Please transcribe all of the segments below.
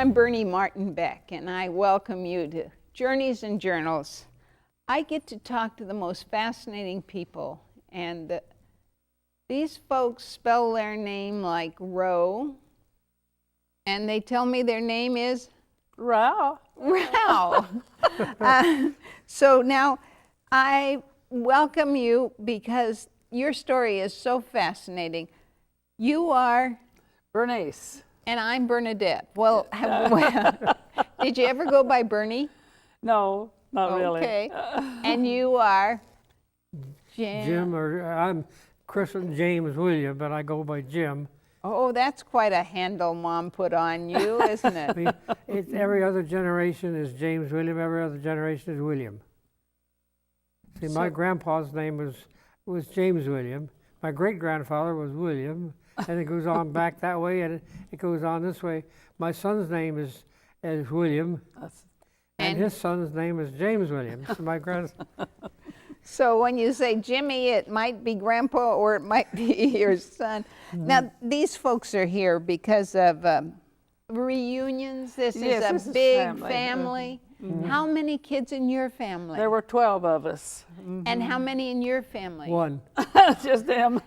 I'm Bernie Martin Beck, and I welcome you to Journeys and Journals. I get to talk to the most fascinating people, and these folks spell their name like Row, and they tell me their name is Row. Row. So now I welcome you because your story is so fascinating. You are Bernice. And I'm Bernadette. Well, did you ever go by Bernie? No, not really. Okay. And you are Jim, or I'm christened James William, but I go by Jim. Oh, that's quite a handle Mom put on you, isn't it? I mean, every other generation is James William, every other generation is William. See, my grandpa's name was James William. My great-grandfather was William, and it goes on back that way, and it goes on this way. My son's name is William, and his son's name is James William. So my grandson. So when you say Jimmy, it might be Grandpa or it might be your son. Now, these folks are here because of reunions. This is a big family. How many kids in your family? There were 12 of us. And how many in your family? One. Just them.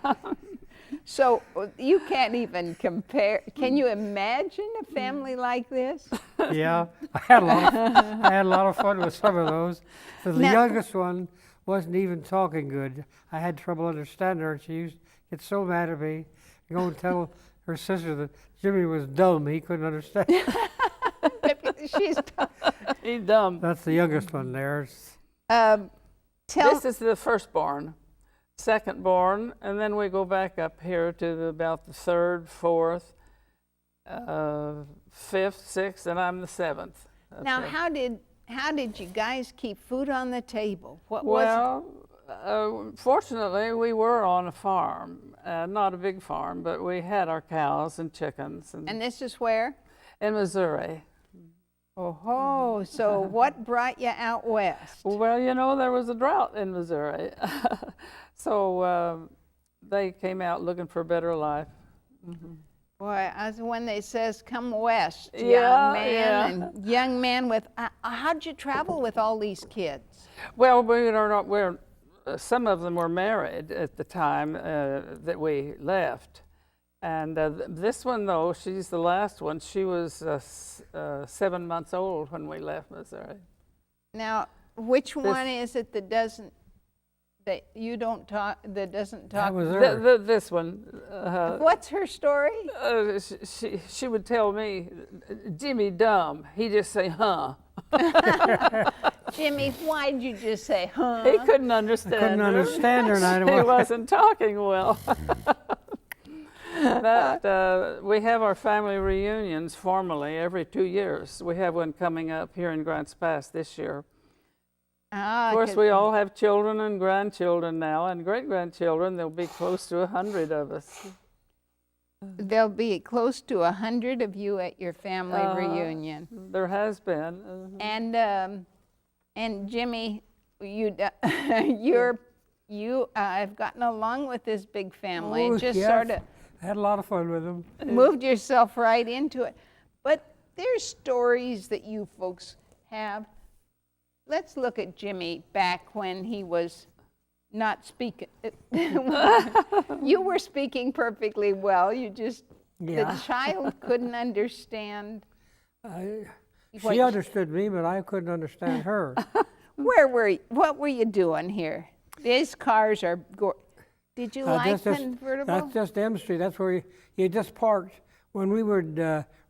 So you can't even compare. Can you imagine a family like this? Yeah, I had a lot of fun with some of those. So the youngest one wasn't even talking good. I had trouble understanding her, and she used to get so mad at me. Go and tell her sister that Jimmy was dumb. He couldn't understand. He's dumb. That's the youngest one there. This is the firstborn, secondborn, and then we go back up here to about the third, fourth, fifth, sixth, and I'm the seventh. Now, how did you guys keep food on the table? Fortunately, we were on a farm, not a big farm, but we had our cows and chickens. And this is where? In Missouri. Oh, so what brought you out west? Well, you know, there was a drought in Missouri. So they came out looking for a better life. Boy, when they says come west, Yeah. young man with, how'd you travel with all these kids? Well, some of them were married at the time that we left. And this one, though, she's the last one. She was 7 months old when we left Missouri. Now, which one is it that doesn't talk? That was her. This one. What's her story? She would tell me, Jimmy dumb. He just say, huh. Jimmy, why'd you just say, huh? He couldn't understand her. Couldn't understand her. And He wasn't talking well. But we have our family reunions formally every 2 years. We have one coming up here in Grants Pass this year. Of course, we all have children and grandchildren now, and great-grandchildren. There'll be close to 100 of us. There'll be close to 100 of you at your family reunion. There has been. And Jimmy, you have gotten along with this big family and just sort of had a lot of fun with them. Moved yourself right into it. But there's stories that you folks have. Let's look at Jimmy back when he was not speaking. You were speaking perfectly well. You just, the child couldn't understand. She understood me, but I couldn't understand her. What were you doing here? These cars are Did you like convertible? That's just M Street. That's where you just parked. When we would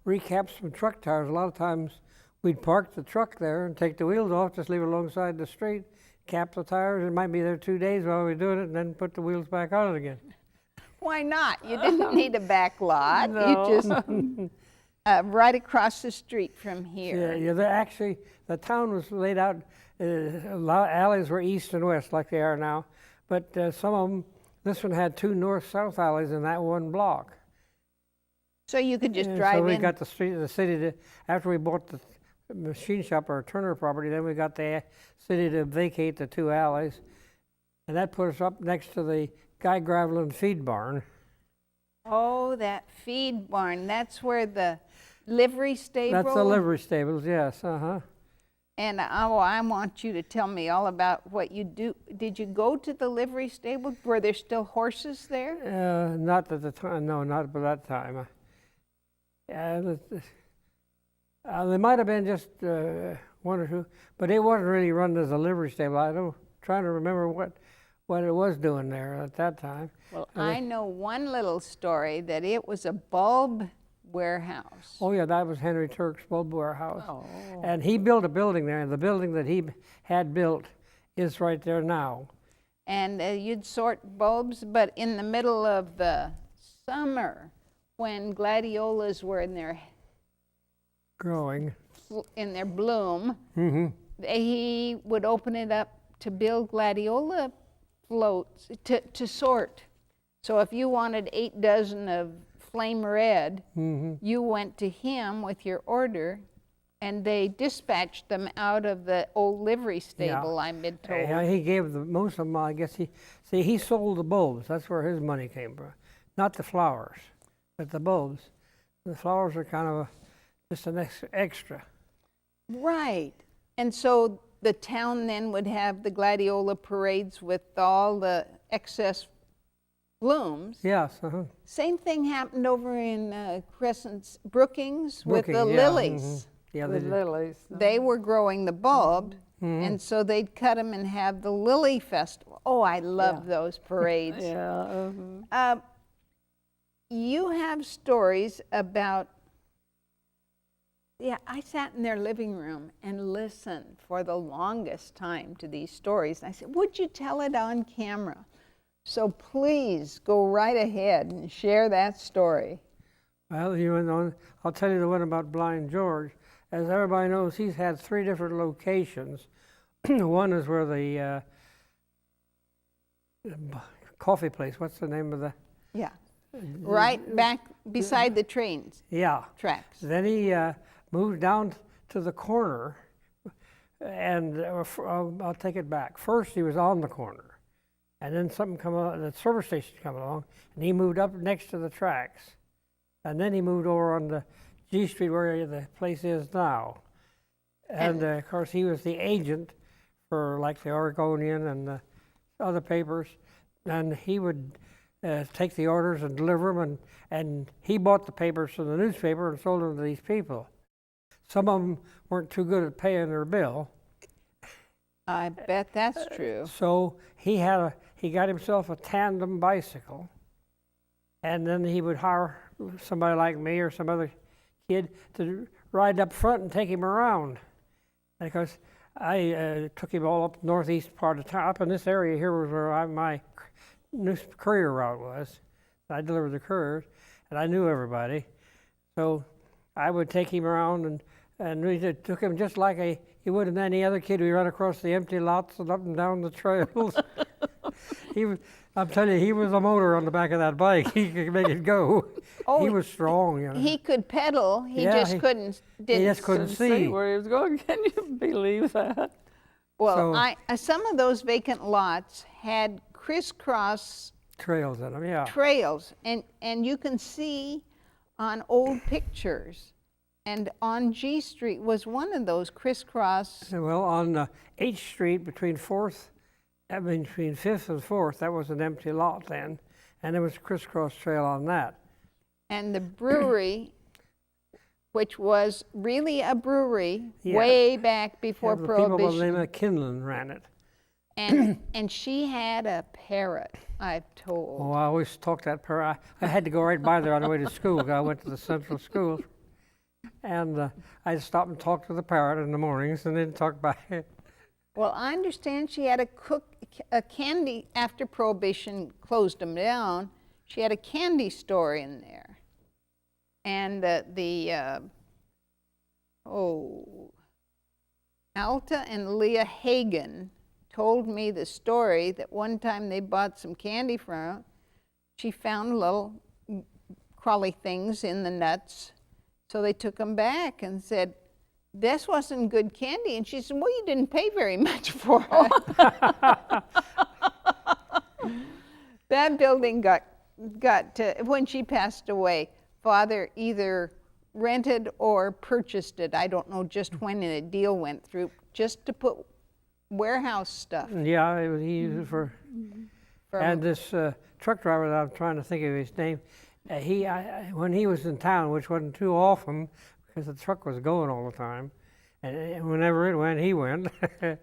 recap some truck tires, a lot of times we'd park the truck there and take the wheels off, just leave it alongside the street, cap the tires. It might be there 2 days while we were doing it, and then put the wheels back on it again. Why not? You didn't need a back lot. No. You just right across the street from here. Yeah. Actually, the town was laid out. A lot of alleys were east and west, like they are now, but some of them. This one had 2 north-south alleys in that one block. So you could just drive in? So we got the city after we bought the machine shop or Turner property, then we got the city to vacate the 2 alleys. And that put us up next to the Guy Gravelin feed barn. Oh, that feed barn. That's where the livery stable? That's the livery stables, yes, uh-huh. And I want you to tell me all about what you do. Did you go to the livery stable? Were there still horses there? Not at the time, no, not by that time. There might have been just one or two, but it wasn't really run as a livery stable. Trying to remember what it was doing there at that time. Well, I know one little story that it was a bulb warehouse. Oh yeah, that was Henry Turk's bulb warehouse. Oh. And he built a building there, and the building that he had built is right there now. And you'd sort bulbs, but in the middle of the summer, when gladiolas were in their Growing. in their bloom, Mm-hmm. he would open it up to build gladiola floats to sort. So if you wanted 8 dozen of flame red, you went to him with your order, and they dispatched them out of the old livery stable, I've been told. Yeah, he gave most of them, I guess he sold the bulbs. That's where his money came from. Not the flowers, but the bulbs. The flowers are kind of just an extra. Right. And so the town then would have the gladiola parades with all the excess blooms. Yes, uh-huh. Same thing happened over in Brookings with the Brookings, yeah, lilies. mhm. Yeah, The they did. lilies. They were growing the bulb, and so they'd cut them and have the lily festival. Oh, I love those parades. Yeah. You have stories about, I sat in their living room and listened for the longest time to these stories. And I said, would you tell it on camera? So please go right ahead and share that story. Well, I'll tell you the one about Blind George. As everybody knows, he's had 3 different locations. One is where the coffee place, what's the name of the? Yeah. Right back beside the trains. Yeah. Tracks. Then he moved down to the corner, and I'll take it back. First, he was on the corner, and then something come along, the service station come along, and he moved up next to the tracks, and then he moved over on the G Street where the place is now. And of course, he was the agent for like the Oregonian and the other papers, and he would take the orders and deliver them, and he bought the papers from the newspaper and sold them to these people. Some of them weren't too good at paying their bill. I bet that's true. So he got himself a tandem bicycle, and then he would hire somebody like me or some other kid to ride up front and take him around. And of course, I took him all up northeast part of town. Up in this area here was where my courier route was. I delivered the couriers, and I knew everybody. So I would take him around, and we took him just like he would in any other kid. We run across the empty lots and up and down the trails. I'm telling you, he was a motor on the back of that bike. He could make it go. Oh, he was strong. You know. He could pedal. He just couldn't see where he was going. Can you believe that? Well, so, some of those vacant lots had crisscross trails in them. Yeah. Trails, and you can see on old pictures. And on G Street was one of those crisscross. Well, on H Street between 5th and 4th, that was an empty lot then, and there was a crisscross trail on that. And the brewery, which was really a brewery way back before Prohibition. The people by the name of Kinlan ran it. And she had a parrot, I've told. Oh, I always talked that parrot. I had to go right by there on the way to school. I went to the central school. And I'd stop and talk to the parrot in the mornings and then talk by it. Well, I understand she had a candy, after Prohibition closed them down, she had a candy store in there. And Alta and Leah Hagen told me the story that one time they bought some candy from her. She found little crawly things in the nuts. So they took them back and said, this wasn't good candy. And she said, well, you didn't pay very much for it. That building got to, when she passed away, Father either rented or purchased it. I don't know just when a deal went through, just to put warehouse stuff. Yeah, he used it for. From- And this truck driver that I'm trying to think of his name, when he was in town, which wasn't too often, because the truck was going all the time, and whenever it went, he went.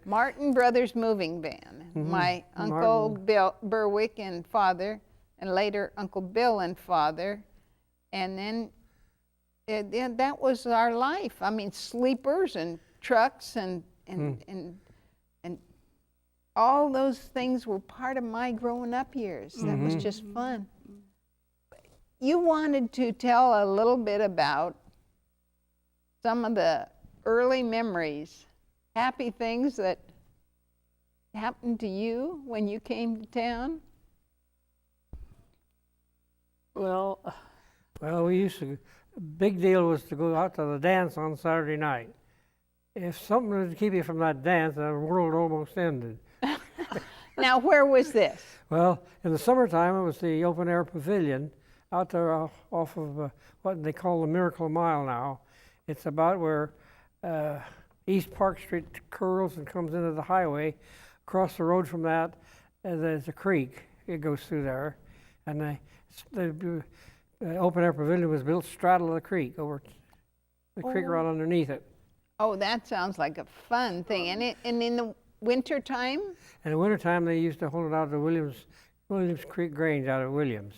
Martin Brothers Moving Van. My Uncle Bill Berwick and father, and later Uncle Bill and father, and then that was our life. I mean, sleepers and trucks and all those things were part of my growing up years. That was just fun. You wanted to tell a little bit about some of the early memories, happy things that happened to you when you came to town? Well, We used to, big deal was to go out to the dance on Saturday night. If something would keep you from that dance, the world almost ended. Now, where was this? Well, in the summertime, it was the open air pavilion out there off of what they call the Miracle Mile now. It's about where East Park Street curls and comes into the highway. Across the road from that, there's a creek. It goes through there. And the open air pavilion was built straddle the creek, over the creek right underneath it. Oh, that sounds like a fun thing. And in the winter time? In the wintertime, they used to hold it out to Williams Creek Grange out of Williams.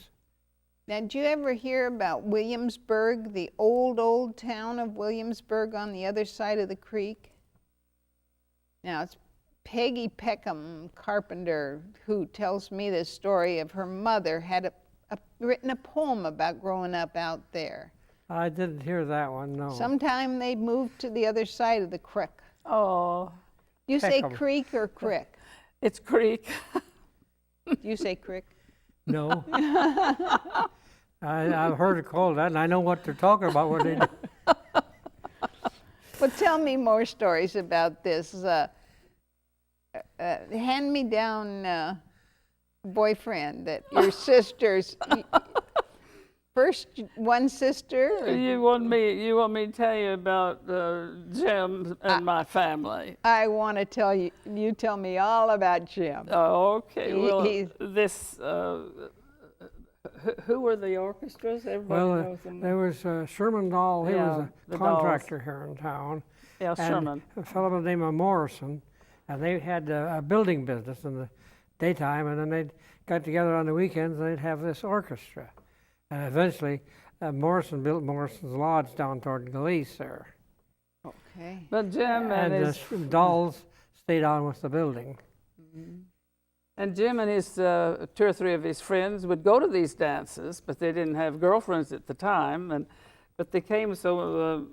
Now, did you ever hear about Williamsburg, the old town of Williamsburg on the other side of the creek? Now, it's Peggy Peckham Carpenter who tells me this story of her mother had written a poem about growing up out there. I didn't hear that one, no. Sometime they moved to the other side of the creek. oh, You say Peckham. creek or crick? it's creek. You say crick? No. I've heard it called that, and I know what they're talking about when they do. Well, tell me more stories about this hand-me-down boyfriend that your sisters. First, one sister. You want me to tell you about Jim and my family? I want to tell you. You tell me all about Jim. Oh, okay. Well, He's- this. Who were the orchestras? Everybody knows them. There was Sherman Dahl. He was the a contractor here in town. Yeah, And Sherman. a fellow by the name of Morrison, and they had a building business in the daytime, and then they'd got together on the weekends, and they'd have this orchestra. And eventually, Morrison built Morrison's Lodge down toward Galice there. Okay. But Jim and his Dahls stayed on with the building. And Jim and his 2 or 3 of his friends would go to these dances, but they didn't have girlfriends at the time. But they came, so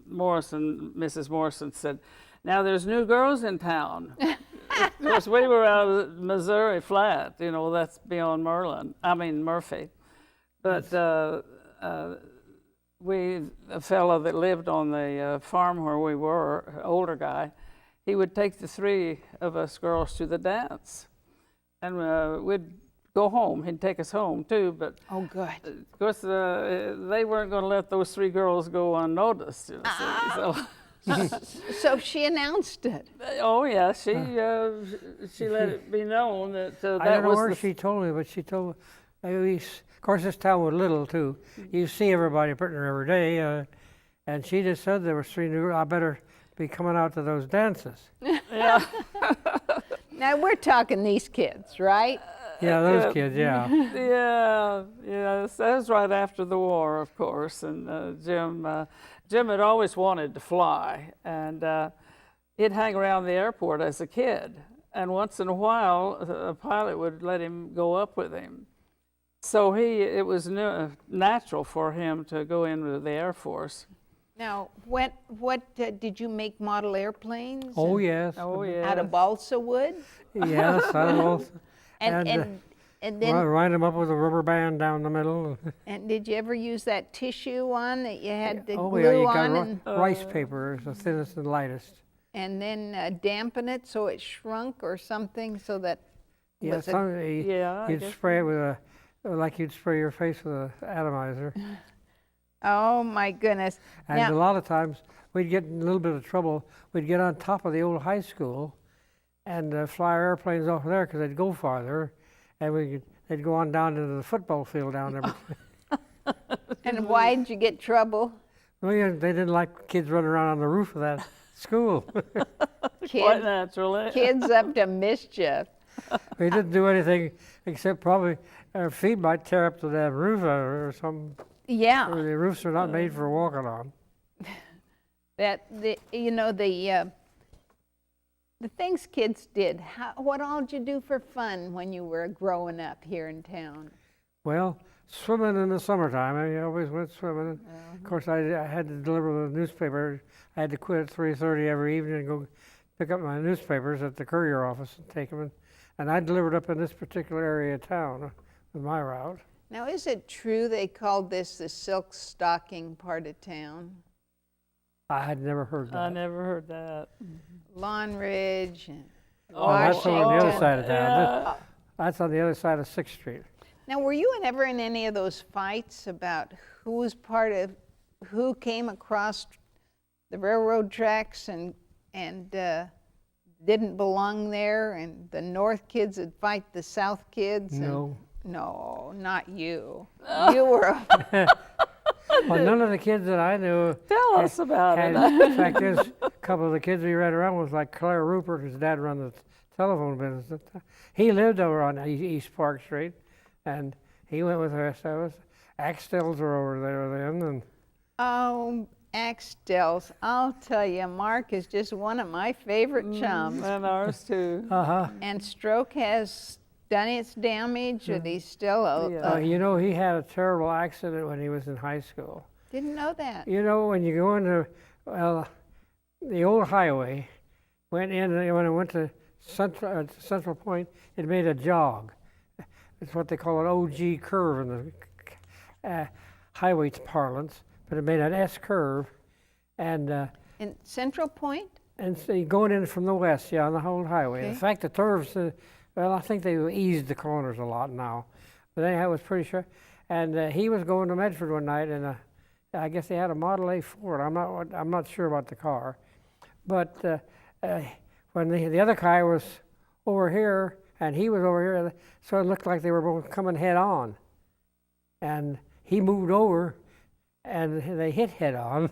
Mrs. Morrison said, "Now there's new girls in town." Of course, we were out of Missouri Flat, that's beyond Murphy. But a fellow that lived on the farm where we were, an older guy, he would take the 3 of us girls to the dance. And we'd go home. He'd take us home too, but Oh, good. of course they weren't going to let those 3 girls go unnoticed. So, So she announced it. oh yeah, she let it be known that I that don't know was where the she told me, but she told me, of course this town was little too. You see everybody pretty near every day, and she just said there were 3 new, I better be coming out to those dances. yeah. Now we're talking these kids, right? Yeah, those kids, yeah. Yes, that was right after the war, of course. And Jim had always wanted to fly, and he'd hang around the airport as a kid. And once in a while, a pilot would let him go up with him. So it was natural for him to go into the Air Force. Now, what did you make model airplanes? Oh, yes. Oh yeah. Out of balsa wood? Yes, I don't know. And then Wind them up with a rubber band down the middle. and did you ever use that tissue on that you had the Oh, glue yeah, you on got rice paper is the thinnest and lightest. and then dampen it so it shrunk or something so that Yeah, was it- Yeah, I you'd guess spray it with like you'd spray your face with an atomizer. Oh, my goodness. And Now, a lot of times we'd get in a little bit of trouble. We'd get on top of the old high school and fly our airplanes off there because they'd go farther, and they'd go on down into the football field down there. and why did you get trouble? Well, yeah, they didn't like kids running around on the roof of that school. Quite Kids, naturally. kids up to mischief. We didn't do anything except probably our feet might tear up the damn roof or something. Yeah, Or the roofs are not made for walking on. the things kids did. What all did you do for fun when you were growing up here in town? Well, swimming in the summertime. I always went swimming. Of course, I had to deliver the newspaper. I had to quit at 3:30 every evening and go pick up my newspapers at the courier office and take them. And I delivered up in this particular area of town with my route. Now, is it true they called this the silk stocking part of town? I had never heard that. I never heard that. Lawn Ridge and Oh, that's Washington. on the other side of town. Yeah. That's on the other side of 6th Street. Now, were you ever in any of those fights about who came across the railroad tracks and didn't belong there, and the North kids would fight the South kids? No. No, not you. You were. Well, none of the kids that I knew Tell us about had. it. In fact, there's a couple of the kids we ran around with, like Claire Rupert, his dad run the telephone business. He lived over on East Park Street, and he went with the rest of us. Axtells were over there then, and Oh, Axtells. I'll tell you, Mark is just one of my favorite chums. And ours too. And stroke has done its damage, and he's still Yeah. you know, he had a terrible accident when he was in high school. didn't know that. You know, when you go into, well, the old highway, when it went to Central Point, it made a jog. It's what they call an OG curve in the highway parlance, but it made an S curve, and In Central Point? so you're going in from the west, on the whole highway. Okay. In fact, the curves, well, I think they eased the corners a lot now, but anyhow, it was pretty sure. And he was going to Medford one night, and I guess they had a Model A Ford. I'm not sure about the car, but when the other guy was over here and he was over here, so it looked like they were both coming head on. And he moved over, and they hit head on.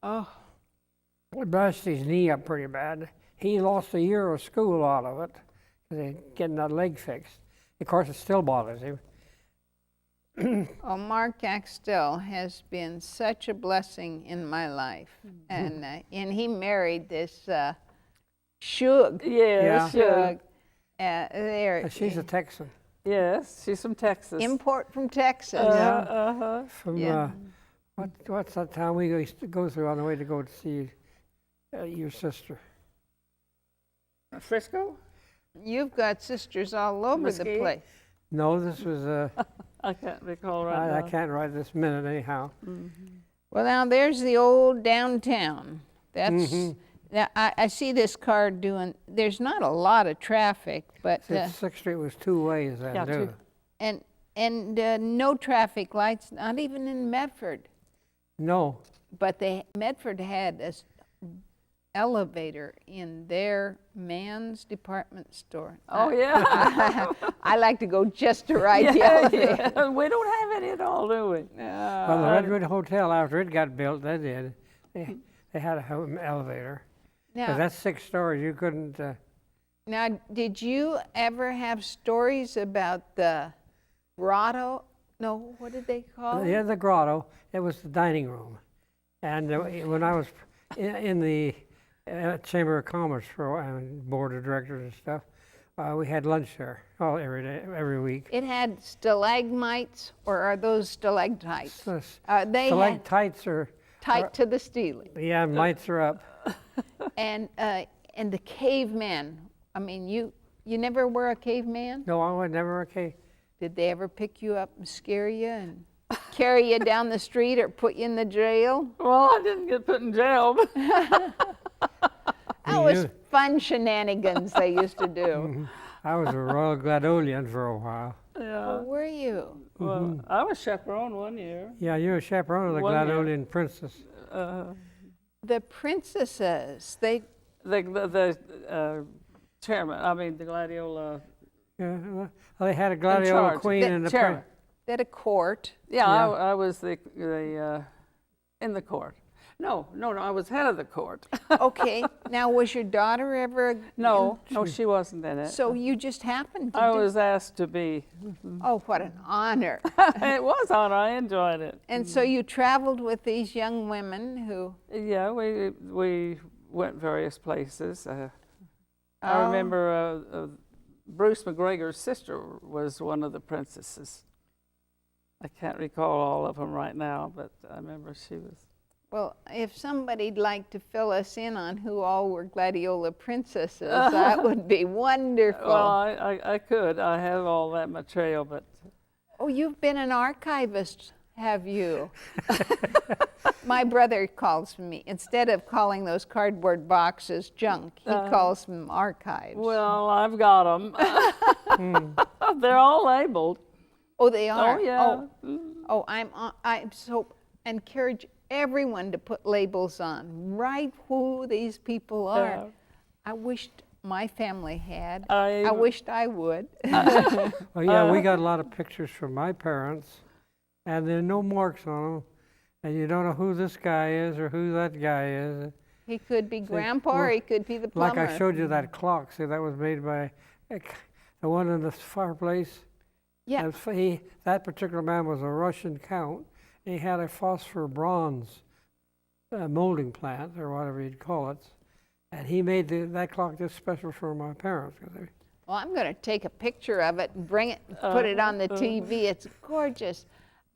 Oh. It bashed his knee up pretty bad. He lost a year of school out of it, getting that leg fixed. Of course, it still bothers him. Oh, Mark Axtell has been such a blessing in my life. And he married this Shug. Yeah. Shug. There. She's a Texan. Yes, she's from Texas. Import from Texas. From Yeah. what's that town we used to go through on the way to go to see your sister? Frisco? You've got sisters all over the Mesquite? place. No, this was I can't recall right I now. can't write this minute anyhow. Well, now there's the old downtown. That's now I see this car doing. There's not a lot of traffic, but 6th Street was two ways then Yeah, too. two. and no traffic lights, not even in Medford. No, But Medford had a elevator in their man's department store. Oh, yeah. I like to go just to ride the elevator. Yeah. We don't have any at all, do we? well, the Redwood Hotel after it got built, they did. They had an elevator. 'Cause Now, that's 6 stories. You couldn't. now, did you ever have stories about the grotto? No, what did they call it? Yeah, the grotto. It was the dining room, and when I was in the Chamber of Commerce and board of directors and stuff, we had lunch there every week. It had stalagmites, or are those stalactites? So They had stalactites are tight to the ceiling. yeah, mites are up. And the cavemen. I mean, you never were a caveman? No, I was never okay. Did they ever pick you up and scare you and carry you down the street or put you in the jail? Well, I didn't get put in jail. But That was fun shenanigans they used to do. I was a Royal Gladolian for a while. Yeah. Oh, were you? Well, I was chaperone one year. Yeah, you were chaperone of the One year. Gladolian princess. The princesses, they, The chairman, I mean the gladiola. Yeah, well, they had a gladiola charge. queen The and the chairman. they had a court. Yeah, Yeah. I was the in the court. No, I was head of the court. Okay, now was your daughter ever? No, she wasn't in it. So you just happened to I do. was asked to be. Oh, what an honor! It was on. I enjoyed it. And so you traveled with these young women who. Yeah, we went various places. I Oh. remember Bruce McGregor's sister was one of the princesses. I can't recall all of them right now, but I remember she was. Well, if somebody'd like to fill us in on who all were gladiola princesses, that would be wonderful. Well, I could. I have all that material, but Oh, you've been an archivist, have you? My brother calls me, instead of calling those cardboard boxes junk, he calls them archives. well, I've got them. They're all labeled. Oh, they are? Oh, yeah. Oh, I'm so encourage everyone to put labels on. Write who these people are. Yeah. I wished my family had. I wished I would. Well, yeah, we got a lot of pictures from my parents, and there are no marks on them, and you don't know who this guy is or who that guy is. He could be Grandpa or he could be the plumber. Like I showed you that clock, see, that was made by the one in the fireplace. Yeah. That particular man was a Russian count. He had a phosphor bronze molding plant, or whatever you'd call it. And he made that clock just special for my parents. Well, I'm going to take a picture of it and bring it, put it on the TV. It's gorgeous.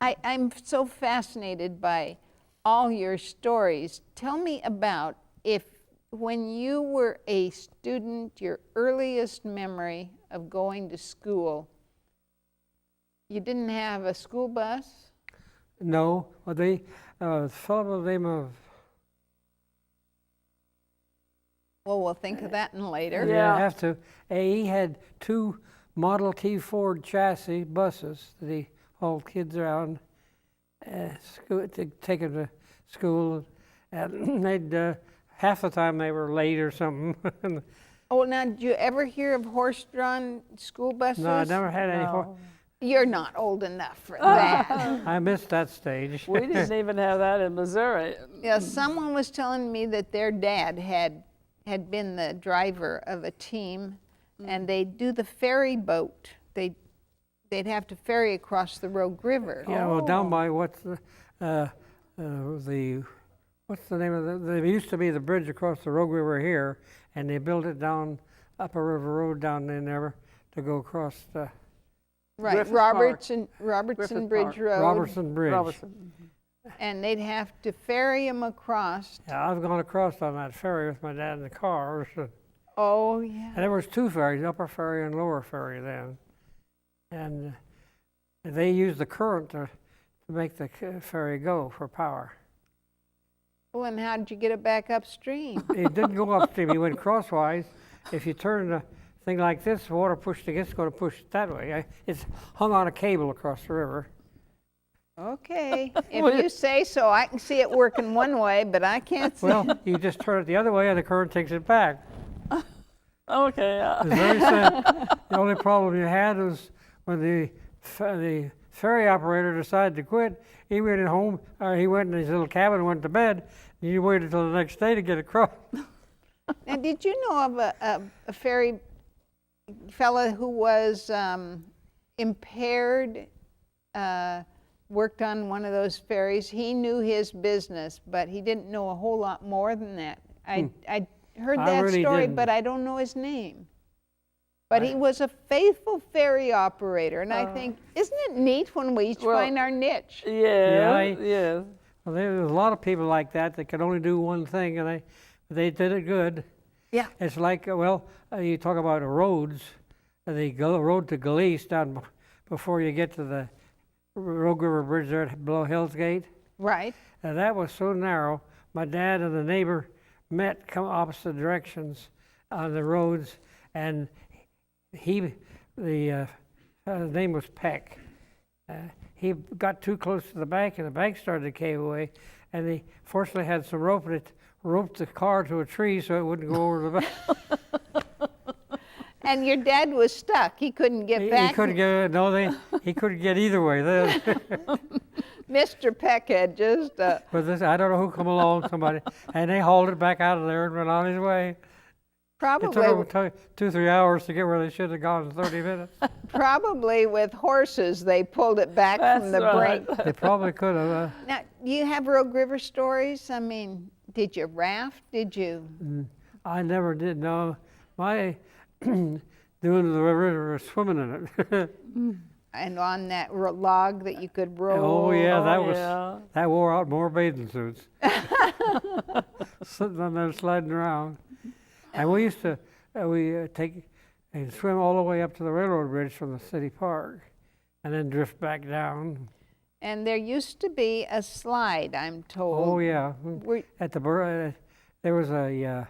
I'm so fascinated by all your stories. Tell me about when you were a student, your earliest memory of going to school. You didn't have a school bus? No, well, a fellow by the name of. Well, we'll think of that later. Yeah, I have to. He had 2 Model T Ford chassis buses that he hauled kids around to take them to school. And they'd, half the time they were late or something. Oh, now, did you ever hear of horse-drawn school buses? No, I never had any. You're not old enough for that. I missed that stage. We didn't even have that in Missouri. Yeah, someone was telling me that their dad had been the driver of a team, and they'd do the ferry boat. They'd have to ferry across the Rogue River. Yeah, well, down by what's the name of the? There used to be the bridge across the Rogue River here, and they built it down Upper River Road down in there to go across the. Right, Griffith Robertson Griffith Bridge Park. Road. Robertson Bridge. Robertson. And they'd have to ferry them across. Yeah, I've gone across on that ferry with my dad in the car. Oh, yeah. And there was 2 ferries, Upper Ferry and Lower Ferry then. And they used the current to make the ferry go for power. Well, and how did you get it back upstream? It didn't go upstream, he went crosswise. If you turn the thing like this, water pushed against, it's going to push it that way. It's hung on a cable across the river. Okay, if you say so. I can see it working one way, but I can't see. Well, you just turn it the other way and the current takes it back. Okay. It's very simple. The only problem you had was when the ferry operator decided to quit. He went home, or he went in his little cabin and went to bed. And you waited until the next day to get across. Now, did you know of a ferry fella who was impaired, worked on one of those ferries? He knew his business, but he didn't know a whole lot more than that. I heard that really story, didn't. but I don't know his name. But he was a faithful ferry operator, and I think, isn't it neat when we each find our niche? Yeah. Well, there was a lot of people like that could only do one thing, and they did it good. Yeah. It's like, you talk about roads, the road to Galice down before you get to the Rogue River Bridge there below Hell's Gate. Right. And that was so narrow, my dad and the neighbor met, come opposite directions on the roads, and the his name was Peck. He got too close to the bank, and the bank started to cave away. And he fortunately had some rope, and it roped the car to a tree so it wouldn't go over the bank. And your dad was stuck. He couldn't get back. He couldn't get he couldn't get either way. Mr. Peck had just. But this, I don't know who come along, somebody, and they hauled it back out of there and went on his way. It took Probably, them 2-3 hours to get where they should have gone in 30 minutes. probably with horses, they pulled it back from the That's right. brink. They probably could have. Now, do you have Rogue River stories? I mean, did you raft? Did you? I never did know. My doing the river or swimming in it. And on that log that you could roll? Oh yeah, that Oh, was yeah. that wore out more bathing suits. Sitting on there sliding around. And we used to take and swim all the way up to the railroad bridge from the city park, and then drift back down. And there used to be a slide, I'm told. Oh yeah, Were- at the there was a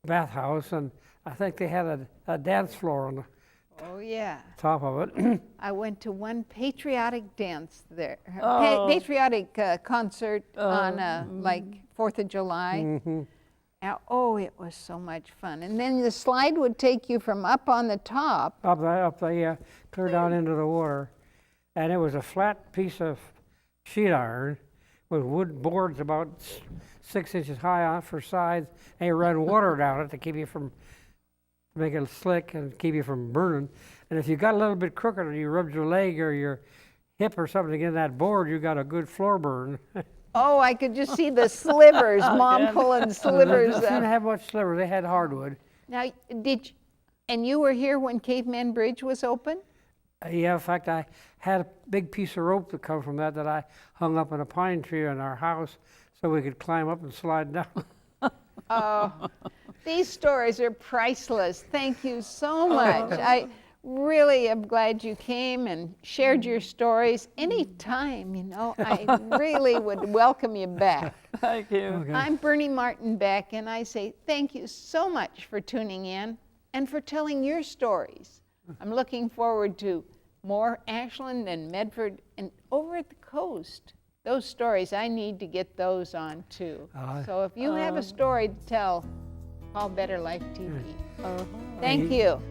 bathhouse, and I think they had a dance floor on the Oh, yeah. top of it. I went to one patriotic dance there, Oh. patriotic concert on like 4th of July. Oh, it was so much fun. And then the slide would take you from up on the top. up the clear down into the water, and it was a flat piece of sheet iron with wood boards about 6 inches high on for sides, and you ran water down it to keep you from make it slick and keep you from burning. And if you got a little bit crooked and you rubbed your leg or your hip or something against that board, you got a good floor burn. Oh, I could just see the slivers, Mom pulling slivers They didn't up. have much sliver. They had hardwood. Now, and you were here when Caveman Bridge was open? Yeah, in fact, I had a big piece of rope that come from that I hung up in a pine tree in our house so we could climb up and slide down. Oh, these stories are priceless. Thank you so much. I really am glad you came and shared your stories. Anytime, I really would welcome you back. Thank you. Okay. I'm Bernie Martin Beck, and I say thank you so much for tuning in and for telling your stories. I'm looking forward to more Ashland and Medford and over at the coast. Those stories, I need to get those on too. So if you have a story to tell, call Better Life TV. Thank you.